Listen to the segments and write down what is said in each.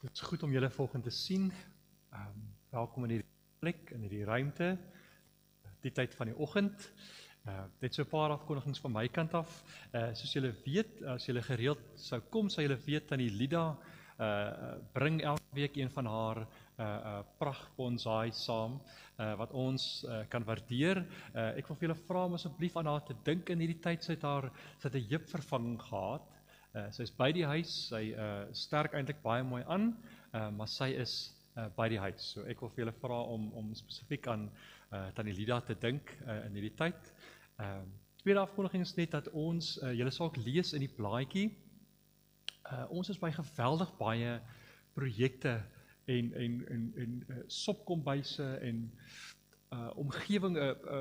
Dit is goed om julle volgende te sien. Welkom in hierdie plek, in hierdie ruimte, die tyd van die oggend. Net so 'n paar afkondigings van my kant af. Soos julle weet, as julle gereeld sou kom, sou julle weet dat die Lida bring elke week een van haar pragt bonsai saam, wat ons kan waardeer. Ek wil vir julle vra om asseblief aan haar te dink in hierdie tyd. Sy het 'n heupvervanging gehad. Sy is by die huis, sy sterk eintlik baie mooi aan, maar sy is by die huis. So ek wil vir julle vra om spesifiek aan Tannie Lida te dink in hierdie tyd. Tweede afkondiging is net dat ons, julle sal ook lees in die blaadjie, ons is by geweldig baie projekte en sopkombuise en omgewing,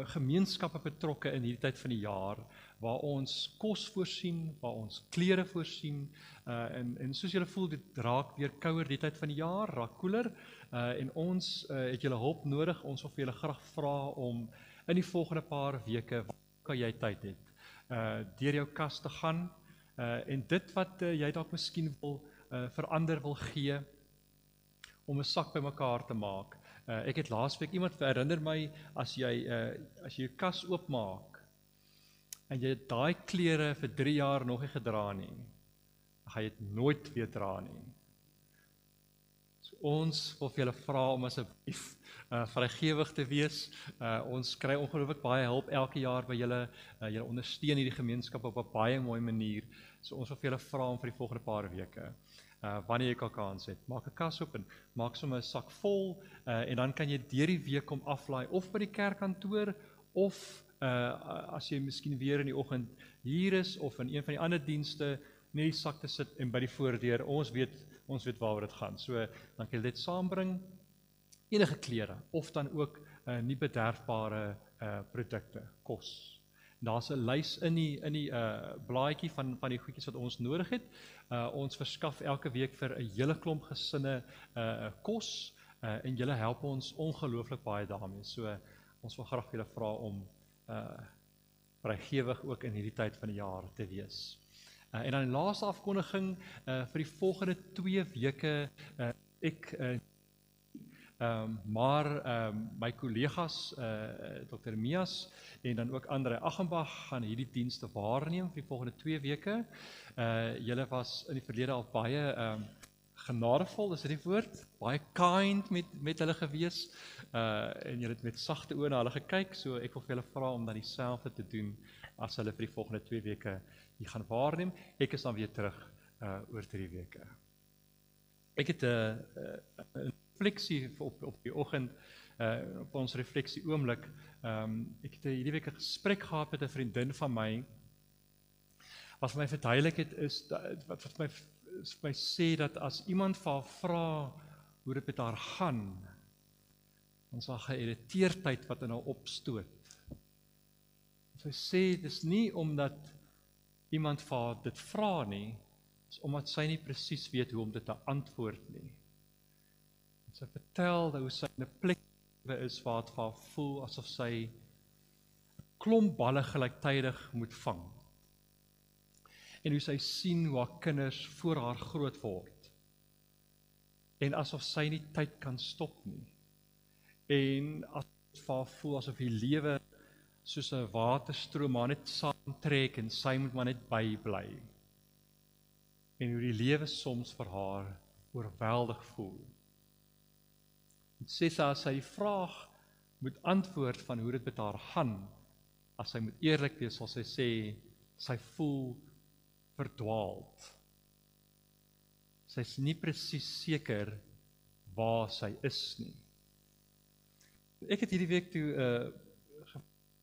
gemeenskappe betrokke in hierdie tyd van die jaar, waar ons kos voorsien, waar ons klere voorsien, en soos julle voel, dit raak weer kouer die tyd van die jaar, raak koeler, en ons het julle hulp nodig. Ons wil vir julle graag vra om in die volgende paar weke, wat jy tyd het, deur jou kas te gaan, en dit wat jy dalk miskien wil verander wil gee, om 'n sak bymekaar te maak. Ek het laasweek iemand herinner my, as jy jou kas oopmaak, en jy het daai klere vir 3 jaar nog nie gedra nie, gaan jy dit nooit weer dra nie. So ons wil vir julle vra om asseblief vrygewig te wees. Ons kry ongelooflik baie hulp elke jaar by julle. Julle ondersteun hierdie gemeenskap op 'n baie mooi manier. So ons wil vir julle vra om vir die volgende paar weke, wanneer jy kan kans het, maak 'n kas op en maak sommer 'n sak vol, en dan kan jy deur die week kom aflaai, of by die kerkkantoor, of as jy miskien weer in die oggend hier is, of in een van die ander dienste, net die sak te sit en by die voordeur. Ons weet waaroor dit gaan. So dan kan jy dit saambring, enige klere, of dan ook nie bederfbare produkte, kos. Daar's 'n lys in die blaadjie van die goedjies wat ons nodig het. Ons verskaf elke week vir 'n hele klomp gesinne kos, en julle help ons ongelooflik baie daarmee. So ons wil graag julle vra om vrygewig ook in hierdie tyd van die jaar te wees. En dan die laaste afkondiging, vir die volgende 2 weke, maar my kollegas, Dr. Mias en dan ook Andre Achenbach, gaan hierdie dienste waarneem vir die volgende 2 weke. Julle was in die verlede al baie genadevol, is dit die woord? Baie kind met hulle gewees, en julle het met sagte oë na hulle gekyk, so ek wil vir julle vra om dan dieselfde te doen as hulle vir die volgende 2 weke hier gaan waarneem. Ek is dan weer terug oor 3 weke. Ek het 'n refleksie op die oggend, op ons refleksie oomblik. Ek het hierdie week 'n gesprek gehad met 'n vriendin van my, wat vir my verduidelik het, is wat vir my sê, dat as iemand vir haar vra hoe dit met haar gaan, dan is daar geïrriteerdheid wat in haar opstoot. Sy sê, dis nie omdat iemand vir haar dit vra nie, is omdat sy nie presies weet hoe om dit te antwoord nie. Sy vertel dat hoe sy in 'n plek is waar het vir haar voel asof sy 'n klomp balle gelyktydig moet vang. En hoe sy sien hoe haar kinders voor haar groot word. En asof sy nie tyd kan stop nie. En asof het vir haar voel asof die lewe soos 'n waterstroom maar net saamtrek en sy moet maar net bybly. En hoe die lewe soms vir haar oorweldig voel. Sê sy, as sy die vraag moet antwoord van hoe dit met haar gaan, as sy moet eerlik wees, sal sy sê, sy voel verdwaald. Sy is nie presies seker waar sy is nie. Ek het hierdie week toe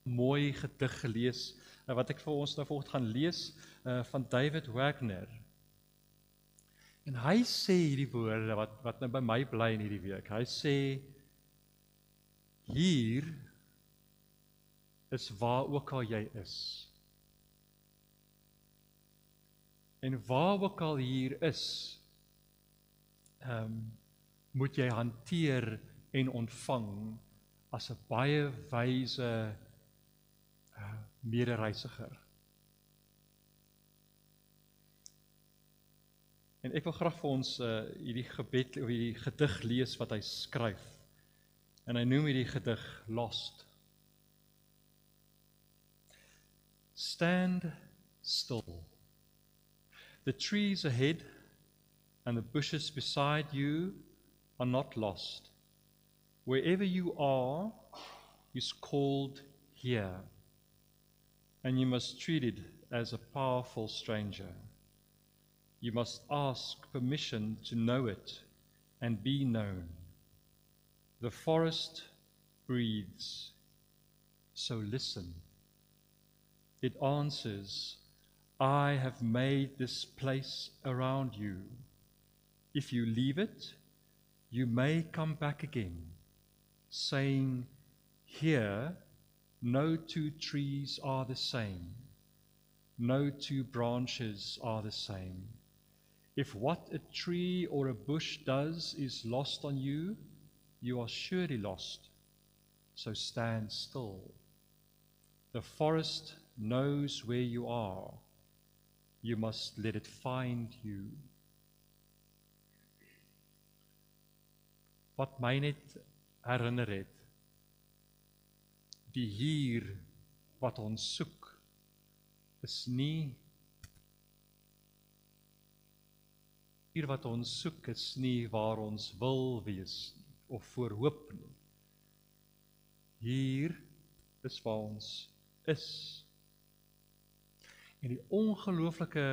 mooi gedig gelees, wat ek vir ons nou vanoggend gaan lees, van David Wagner. En hy sê hierdie woorde wat nou by my bly in hierdie week. Hy sê, hier is waar ook al jy is. En waar ook al hier is, moet jy hanteer en ontvang as 'n baie wyse medereisiger. En ek wil graag vir ons hierdie gebed of hierdie gedig lees wat hy skryf. En hy noem hierdie gedig Lost. Stand still. The trees ahead and the bushes beside you are not lost. Wherever you are is called here, and you must treat it as a powerful stranger. You must ask permission to know it and be known. The forest breathes, so listen. It answers, I have made this place around you. If you leave it, you may come back again, saying, here, no two trees are the same. No two branches are the same. If what a tree or a bush does is lost on you, you are surely lost. So stand still. The forest knows where you are. You must let it find you. Wat my net herinner het, die hier wat ons soek, is nie hier wat ons soek is nie waar ons wil wees of voorhoop nie. Hier is waar ons is. En die ongelooflike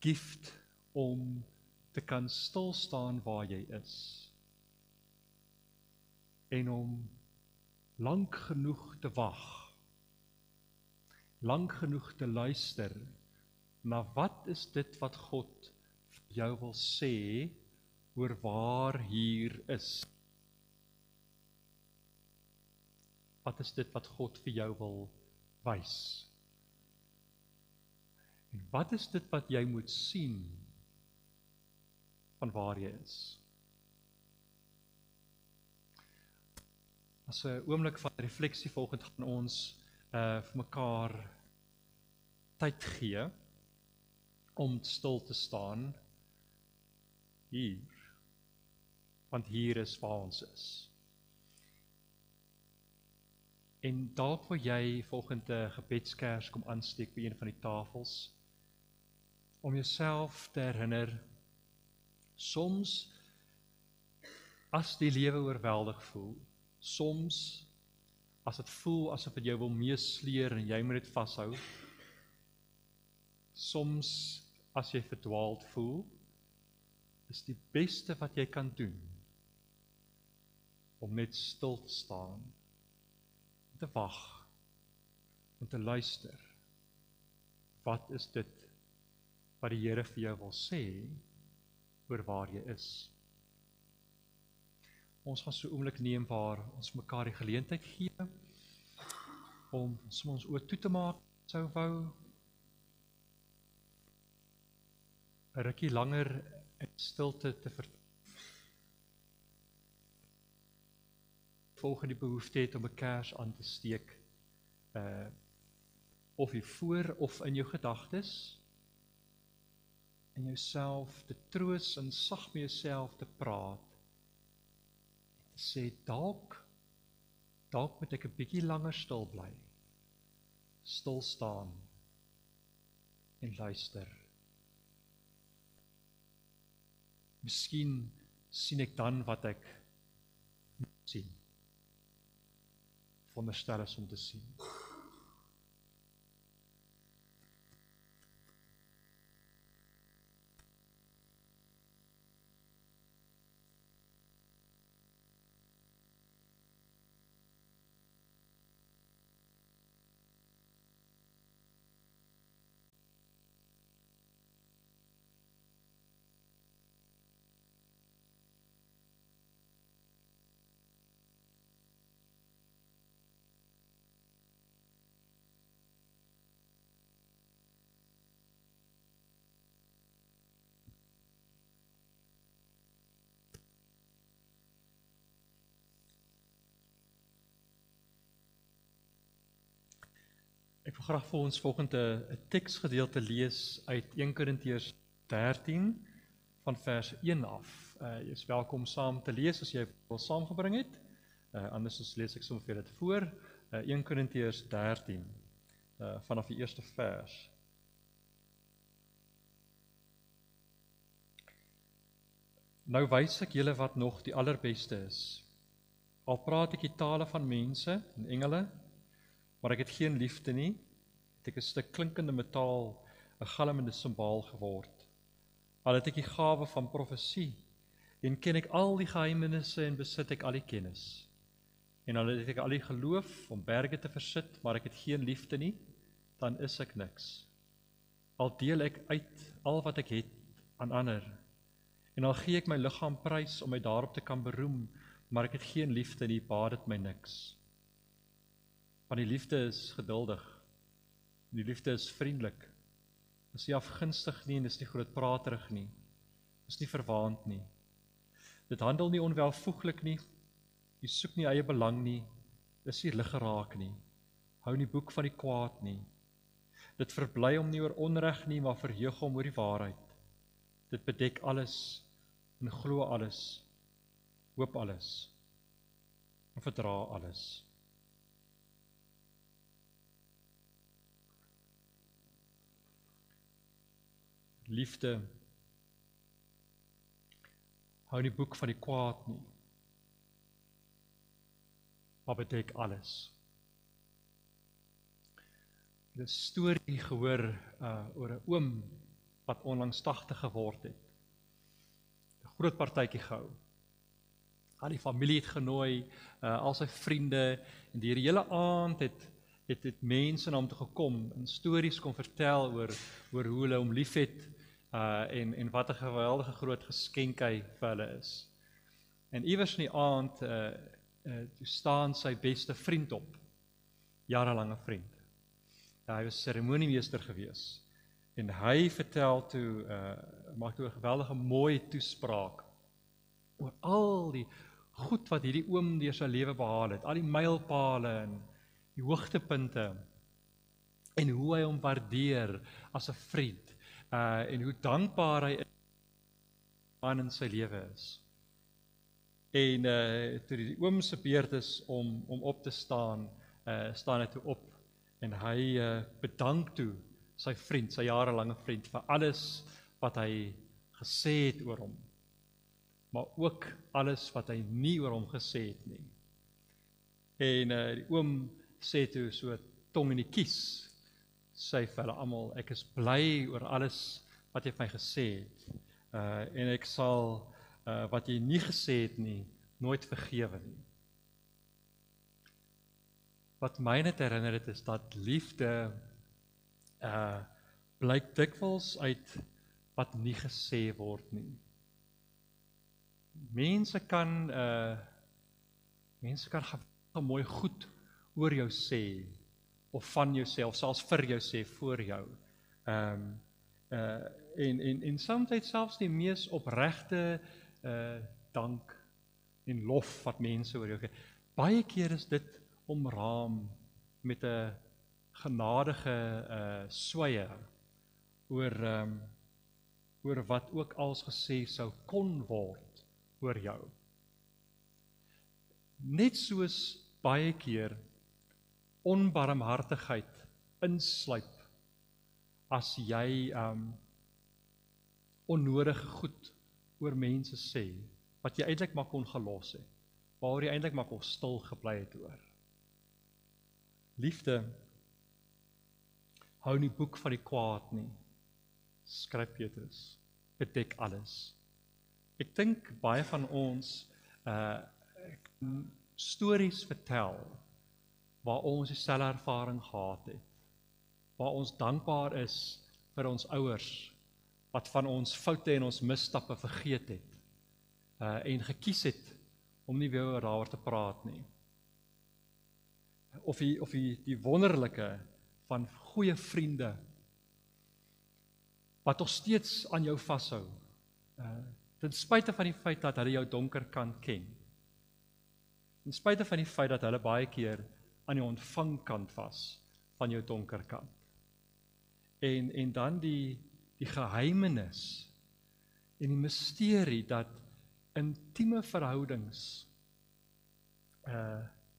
gift om te kan stil staan waar jy is. En om lank genoeg te wag, lank genoeg te luister na wat is dit wat God vir jou wil sê oor waar hier is. Wat is dit wat God vir jou wil wys? En wat is dit wat jy moet sien van waar jy is? As 'n oomblik van refleksie volgend gaan ons vir mekaar tyd gee om stil te staan hier, want hier is waar ons is. En dalk wil jy volgende gebedskers kom aansteek by een van die tafels, om jouself te herinner, soms as die lewe oorweldig voel, soms as dit voel asof dit jou wil meesleer en jy moet dit vashou, soms as jy verdwaald voel, is die beste wat jy kan doen, om net stil te staan, te wag, en te luister. Wat is dit wat die Here vir jou wil sê oor waar jy is? Ons gaan so 'n oomblik neem waar ons mekaar die geleentheid gee om ons oë toe te maak, sou wou 'n rukkie langer in stilte te volgens die behoefte het om 'n kers aan te steek, of hier voor of in jou gedagtes, en jouself te troos en sag met jouself te praat, en te sê, dalk moet ek 'n bietjie langer stil bly, stil staan en luister. Miskien sien ek dan wat ek sien, veronderstel is om te sien. Ek wil graag vir ons volgende 'n teksgedeelte lees uit 1 Korintiërs 13 van vers 1 af. Jy is welkom saam te lees as jy wil saamgebring het. Anders lees ek soms vir dit voor. 1 Korintiërs 13 vanaf die eerste vers. Nou wys ek julle wat nog die allerbeste is. Al praat ek die tale van mense en engele, maar ek het geen liefde nie, het ek 'n stuk klinkende metaal, 'n galmende simbaal geword. Al het ek die gawe van profesie, en ken ek al die geheimenisse en besit ek al die kennis. En al het ek al die geloof om berge te versit, maar ek het geen liefde nie, dan is ek niks. Al deel ek uit al wat ek het aan ander, en al gee ek my liggaam prys om my daarop te kan beroem, maar ek het geen liefde nie, baat dit my niks. Want die liefde is geduldig, die liefde is vriendelik, is nie afgunstig nie en is nie grootpraterig nie, is nie verwaand nie. Dit handel nie onwelvoeglik nie, jy soek nie eie belang nie, is nie liggeraak nie, hou nie boek van die kwaad nie. Dit verbly om nie oor onreg nie, maar verheug om oor die waarheid. Dit bedek alles en glo alles, hoop alles en verdra alles. Liefde hou nie boek van die kwaad nie, maar bedek alles. Ek het 'n storie gehoor oor 'n oom wat onlangs 80 geword het. 'n Groot partytjie gehou. Al die familie het genooi, al sy vriende, en die hele aand het mense na hom toe gekom en stories kon vertel oor hoe hulle hom liefhet en wat 'n geweldige groot geskenk hy vir hulle is. En iewers in die aand toe staan sy beste vriend op, jarelange vriend. Hy was seremoniemeester gewees. En hy vertel toe, maak toe 'n geweldige mooi toespraak oor al die goed wat hierdie oom deur sy lewe behaal het, al die mylpale en die hoogtepunte, en hoe hy hom waardeer as 'n vriend, en hoe dankbaar hy aan in sy lewe is. En toe die oom se beurt is om op te staan, staan hy toe op, en hy bedank toe sy vriend, sy jarelange vriend, vir alles wat hy gesê het oor hom, maar ook alles wat hy nie oor hom gesê het nie. En die oom sê toe so tong in die kies, sê vir hulle almal, ek is bly oor alles wat jy vir my gesê het, en ek sal wat jy nie gesê het nie, nooit vergewe nie. Wat my net herinner het is dat liefde blyk dikwels uit wat nie gesê word nie. Mense kan mooi goed oor jou sê, of van jouself, selfs vir jou sê, voor jou. En soms selfs die mees opregte dank en lof wat mense oor jou gee. Baie keer is dit omraam met 'n genadige swye oor wat ook als gesê sou kon word oor jou. Net soos baie keer onbarmhartigheid insluip as jy onnodige goed oor mense sê, wat jy eintlik maar kon gelos het, waaroor jy eintlik maar kon stil gebly het oor. Liefde hou nie boek van die kwaad nie, skryf Petrus, bedek alles. Ek dink baie van ons stories vertel waar ons dieselfde ervaring gehad het, waar ons dankbaar is vir ons ouers wat van ons foute en ons misstappe vergeet het en gekies het om nie weer daaroor te praat nie. Of die wonderlike van goeie vriende wat nog steeds aan jou vashou, ten spyte van die feit dat hulle jou donker kant ken. Ten spyte van die feit dat hulle baie keer aan die ontvangkant was van jou donker kant. En dan die die geheimenis en die misterie dat intieme verhoudings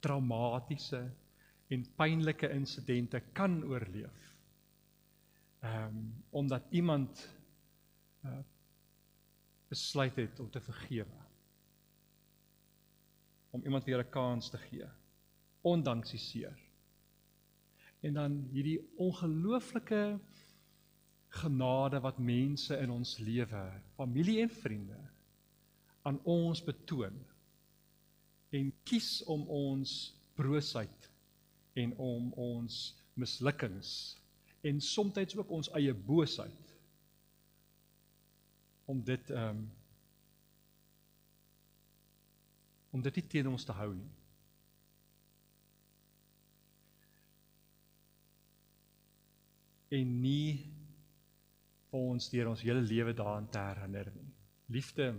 traumatiese en pynlike insidente kan oorleef. Omdat iemand besluit het om te vergewe. Om iemand weer 'n kans te gee, ondanks die seer. En dan hierdie ongelooflike genade wat mense in ons lewe, familie en vriende, aan ons betoon, en kies om ons broosheid, en om ons mislukkings, en soms ook ons eie boosheid, om dit nie teen ons te hou nie. En nie vir ons deur ons hele lewe daaraan te herinner nie. Liefde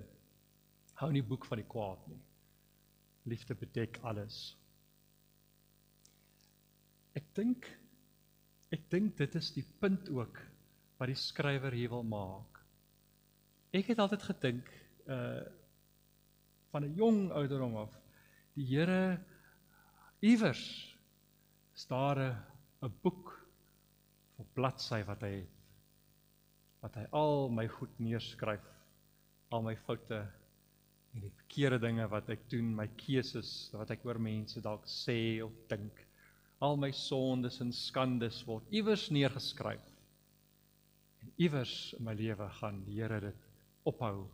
hou nie boek van die kwaad nie. Liefde bedek alles. Ek dink dit is die punt ook wat die skrywer hier wil maak. Ek het altyd gedink van 'n jong ouderdom af, die Here iewers is daar 'n boek of 'n bladsy wat hy het, wat hy al my goed neerskryf, al my foute en die verkeerde dinge wat ek doen, my keuses, wat ek oor mense dalk sê of dink, al my sondes en skandes word iewers neergeskryf. En iewers in my lewe gaan die Here dit ophou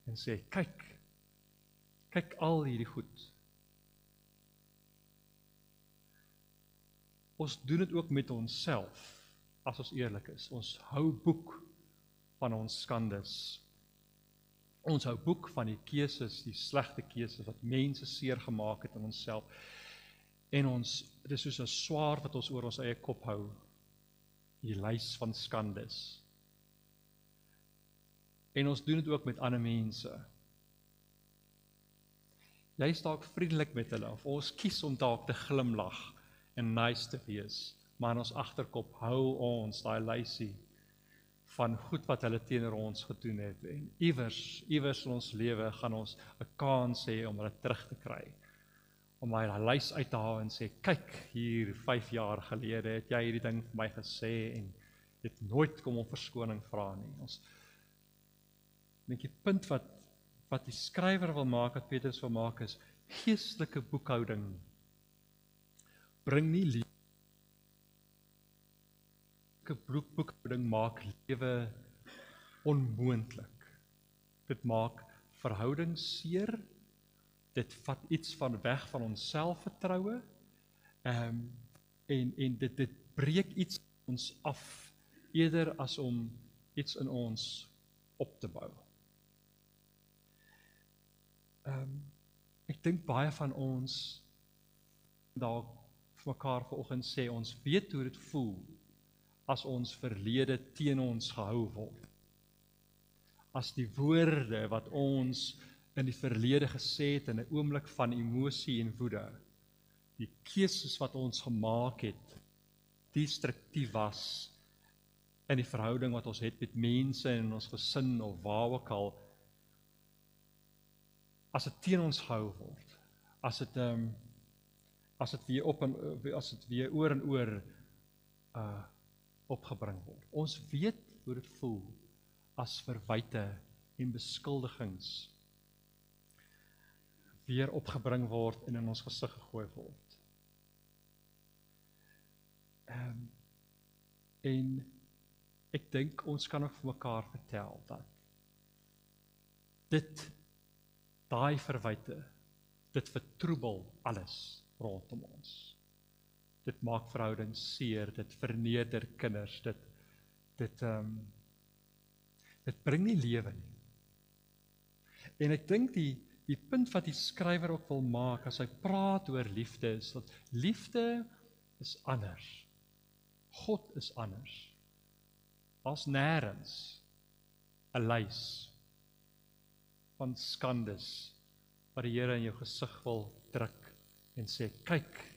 en sê, kyk al hierdie goed. Ons doen dit ook met onsself, as ons eerlik is. Ons hou boek van ons skandes. Ons hou boek van die keuses, die slegte keuses wat mense seer gemaak het in onsself. En dit is soos 'n swaard wat ons oor ons eie kop hou, die lys van skandes. En ons doen dit ook met ander mense. Jy is dalk vriendelik met hulle, of ons kies om dalk te glimlag en nice te wees, maar in ons agterkop hou ons daai lysie van goed wat hulle teenoor ons gedoen het. En iewers in ons lewe gaan ons 'n kans hê om hulle terug te kry. Om daai lys uit te haal en sê, kyk, hier 5 jaar gelede het jy hierdie ding vir my gesê en het nooit kom om verskoning vra nie. Ons dink die punt wat die skrywer wil maak, wat Petrus wil maak, is geestelike boekhouding bring nie liefde. Boekhouding maak lewe onmoontlik. Dit maak verhoudings seer, dit vat iets van weg van ons selfvertroue, en dit breek iets ons af, eerder as om iets in ons op te bou. Ek dink baie van ons dalk vir mekaar vanoggend sê, ons weet hoe dit voel as ons verlede teen ons gehou word. As die woorde wat ons in die verlede gesê het in 'n oomblik van emosie en woede, die keuses wat ons gemaak het, destruktief was in die verhouding wat ons het met mense in ons gesin of waar ook al, as dit teen ons gehou word, as dit weer oor en oor opgebring word. Ons weet hoe dit voel as verwyte en beskuldigings weer opgebring word en in ons gesig gegooi word. En ek dink ons kan ook vir mekaar vertel dat daai verwyte, dit vertroebel alles rondom ons. Dit maak verhoudings seer, dit verneder kinders, dit bring nie lewe nie. En ek dink die punt wat die skrywer ook wil maak, as hy praat oor liefde, is dat liefde is anders. God is anders. Daar's nêrens 'n lys van skandes wat die Here in jou gesig wil druk en sê, kyk,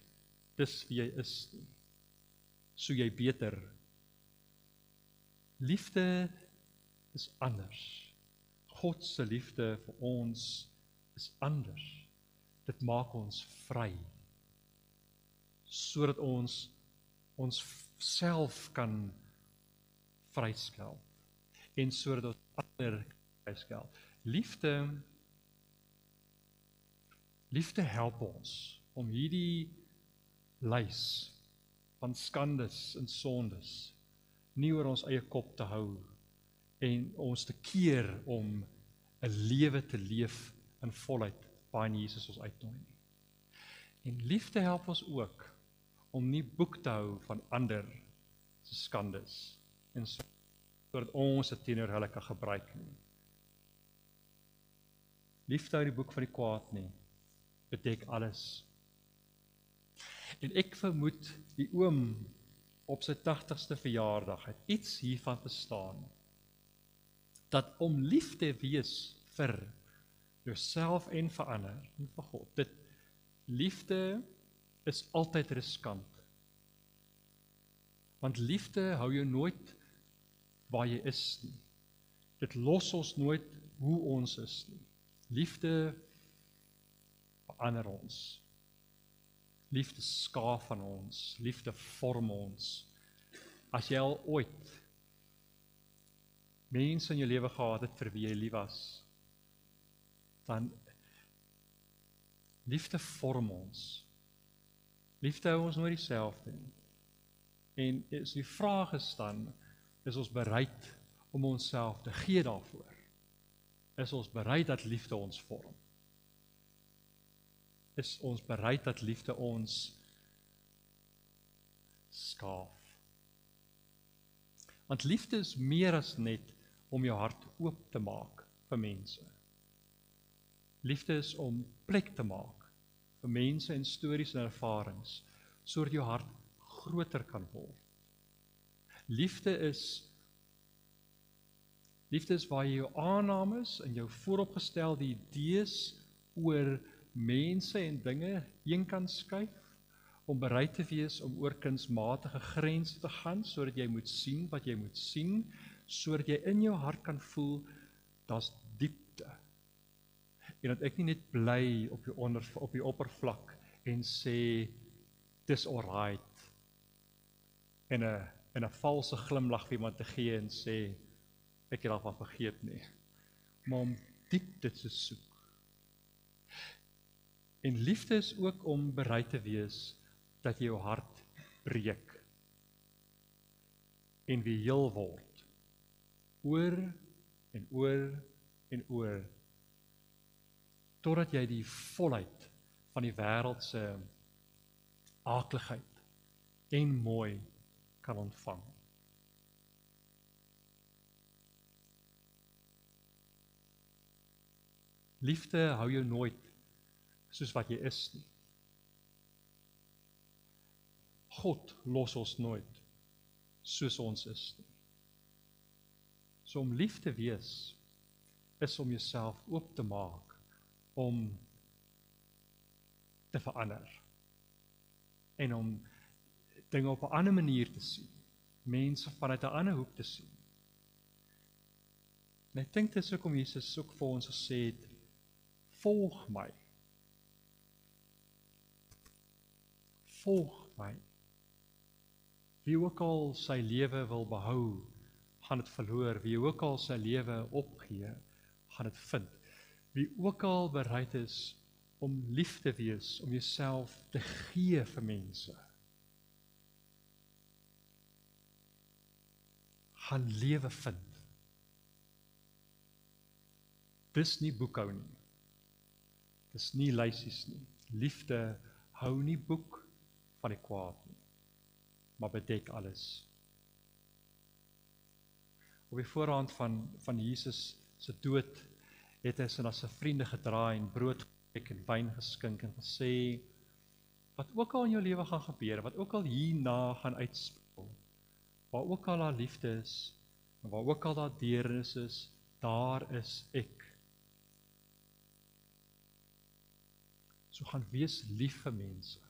dis wie jy is nie. So jy beter. Liefde is anders. God se liefde vir ons is anders. Dit maak ons vry, sodat ons self kan vryskel, en sodat ons ander kan vryskel. Liefde help ons om hierdie lys van skandes en sondes nie oor ons eie kop te hou en ons te keer om 'n lewe te leef in volheid waarin Jesus ons uitnooi nie. En liefde help ons ook om nie boek te hou van ander se skandes en sodat ons dit teenoor hulle kan gebruik nie. Liefde hou die boek van die kwaad nie, bedek alles. En ek vermoed die oom op sy 80ste verjaardag het iets hiervan verstaan, dat om lief te wees vir jouself en vir ander, en vir God, liefde is altyd riskant. Want liefde hou jou nooit waar jy is nie. Dit los ons nooit hoe ons is nie. Liefde verander ons. Liefde skaaf van ons. Liefde vorm ons. As jy al ooit mense in jou lewe gehad het vir wie jy lief was, dan liefde vorm ons. Liefde hou ons nooit dieselfde nie. En as die vraag is dan, is ons bereid om onsself te gee daarvoor? Is ons bereid dat liefde ons vorm? Is ons bereid dat liefde ons skaaf? Want liefde is meer as net om jou hart oop te maak vir mense. Liefde is om plek te maak vir mense en stories en ervarings, sodat jou hart groter kan word. Liefde is waar jy jou aannames en jou vooropgestelde idees oor mense en dinge heen kan skuif, om bereid te wees om oor kunsmatige grense te gaan, sodat jy moet sien wat jy moet sien, sodat jy in jou hart kan voel, daar's diepte. En dat ek nie net bly op die oppervlak en sê, dis alright, en 'n valse glimlag vir iemand te gee en sê, ek het daarvan vergeet nie, maar om diepte te soek. En liefde is ook om bereid te wees dat jy jou hart breek en weer heel word, oor en oor en oor, totdat jy die volheid van die wêreld se aakligheid en mooi kan ontvang. Liefde hou jou nooit soos wat jy is nie. God los ons nooit soos ons is nie. So om lief te wees is om jouself oop te maak om te verander en om dinge op 'n ander manier te sien, mense vanuit 'n ander hoek te sien. En ek dink dit is ook om Jesus ook vir ons gesê het, volg my. Volg my. Wie ook al sy lewe wil behou, gaan dit verloor. Wie ook al sy lewe opgee, gaan dit vind. Wie ook al bereid is om lief te wees, om jouself te gee vir mense, gaan lewe vind. Dis nie boekhou nie. Dis nie lysies nie. Liefde hou nie boek van die kwaad nie, maar bedek alles. Op die voorhand van Jesus se dood het hy sy na sy vriende gedraai en brood gebreek en wyn geskink en gesê, wat ook al in jou lewe gaan gebeur, wat ook al hierna gaan uitspeel, waar ook al daar liefde is, en waar ook al daar deernis is, daar is ek. So gaan wees lief vir mense.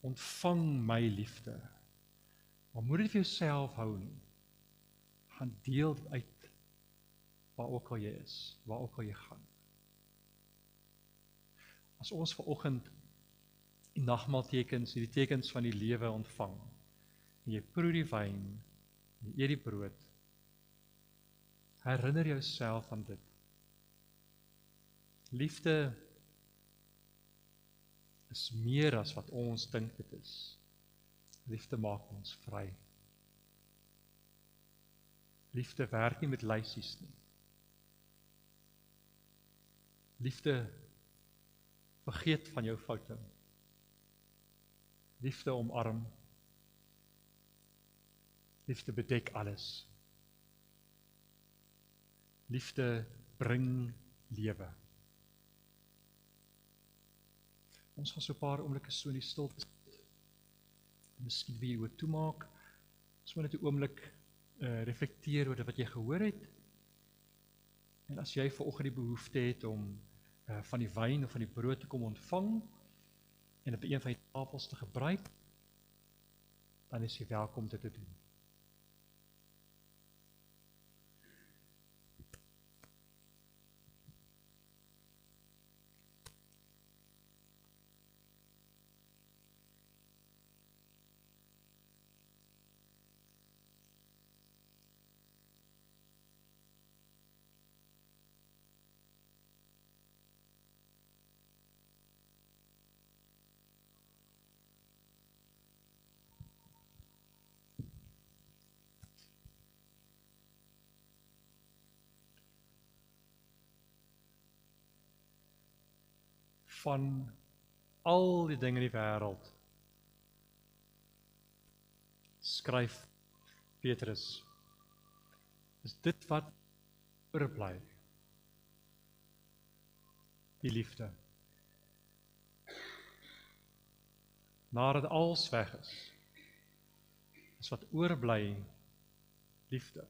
Ontvang my liefde. Maar moet dit vir jouself hou nie. gaan deel uit waar ook al jy is, waar ook al jy gaan. As ons vanoggend die nagmaaltekens, die tekens van die lewe ontvang, en jy proe die wyn, en jy eet die brood, herinner jouself aan dit. Liefde is meer as wat ons dink dit is. Liefde maak ons vry. Liefde werk nie met lysies nie. Liefde vergeet van jou foute. Liefde omarm. Liefde bedek alles. Liefde bring lewe. Ons gaan so 'n paar oomblikke so in die stilte sit. Miskien wie jy oor toemaak. Ons moet net 'n oomblik reflekteer oor wat jy gehoor het. En as jy vanoggend die behoefte het om van die wyn of van die brood te kom ontvang en op een van die tafels te gebruik, dan is jy welkom dit te doen. Van al die dinge in die wêreld, skryf Petrus, is dit wat oorbly, die liefde. Nadat alles weg is wat oorbly, liefde.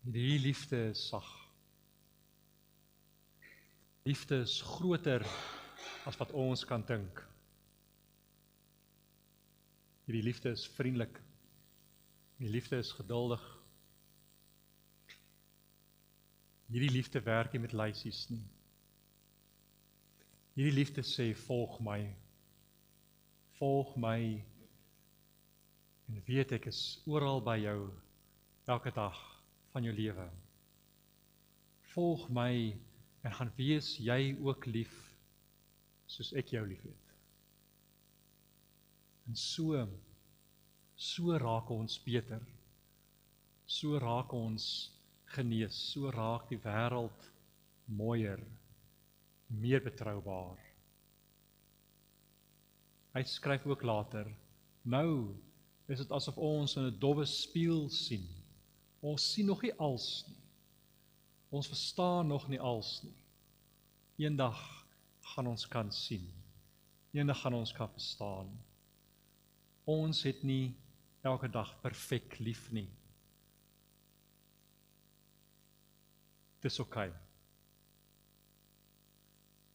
Die liefde is sag. Liefde is groter as wat ons kan dink. Die liefde is vriendelik. Die liefde is geduldig. Hierdie liefde werk nie met lysies nie. Hierdie liefde sê, volg my. Volg my. En weet ek is oral by jou, elke dag van jou lewe. Volg my en gaan wees jy ook lief, soos ek jou lief het. En so raak ons beter, so raak ons genees, so raak die wêreld mooier, meer betroubaar. Hy skryf ook later, nou is dit asof ons in 'n dowwe spieël sien. Ons sien nog nie als nie. Ons verstaan nog nie als nie. Eendag gaan ons kan sien. Eendag gaan ons kan verstaan. Ons het nie elke dag perfek lief nie. Dis oké.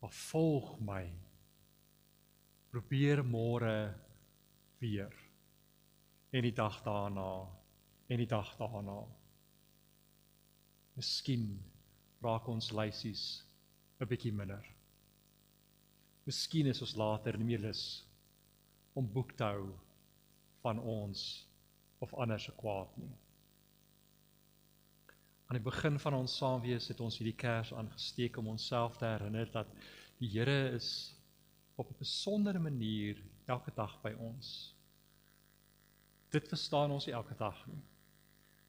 Maar volg my. Probeer môre weer. En die dag daarna. En die dag daarna. Miskien raak ons lysies 'n bietjie minder. Miskien is ons later nie meer lus om boek te hou van ons of ander se kwaad nie. Aan die begin van ons saamwees het ons hierdie kers aangesteek om onsself te herinner dat die Here is op 'n besondere manier elke dag by ons. Dit verstaan ons nie elke dag nie,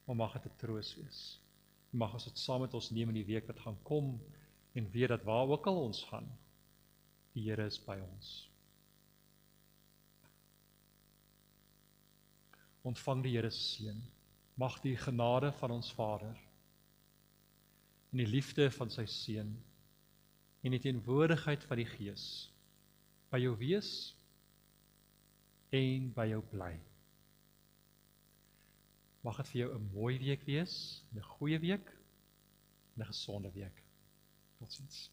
maar mag dit 'n troos wees. Mag ons dit saam met ons neem in die week wat gaan kom en weet dat waar ook al ons gaan, die Here is by ons. Ontvang die Here se seën. Mag die genade van ons Vader en die liefde van sy Seun en die teenwoordigheid van die Gees by jou wees en by jou bly. Mag dit vir jou 'n mooi week wees, 'n goeie week, 'n gesonde week. Totsiens.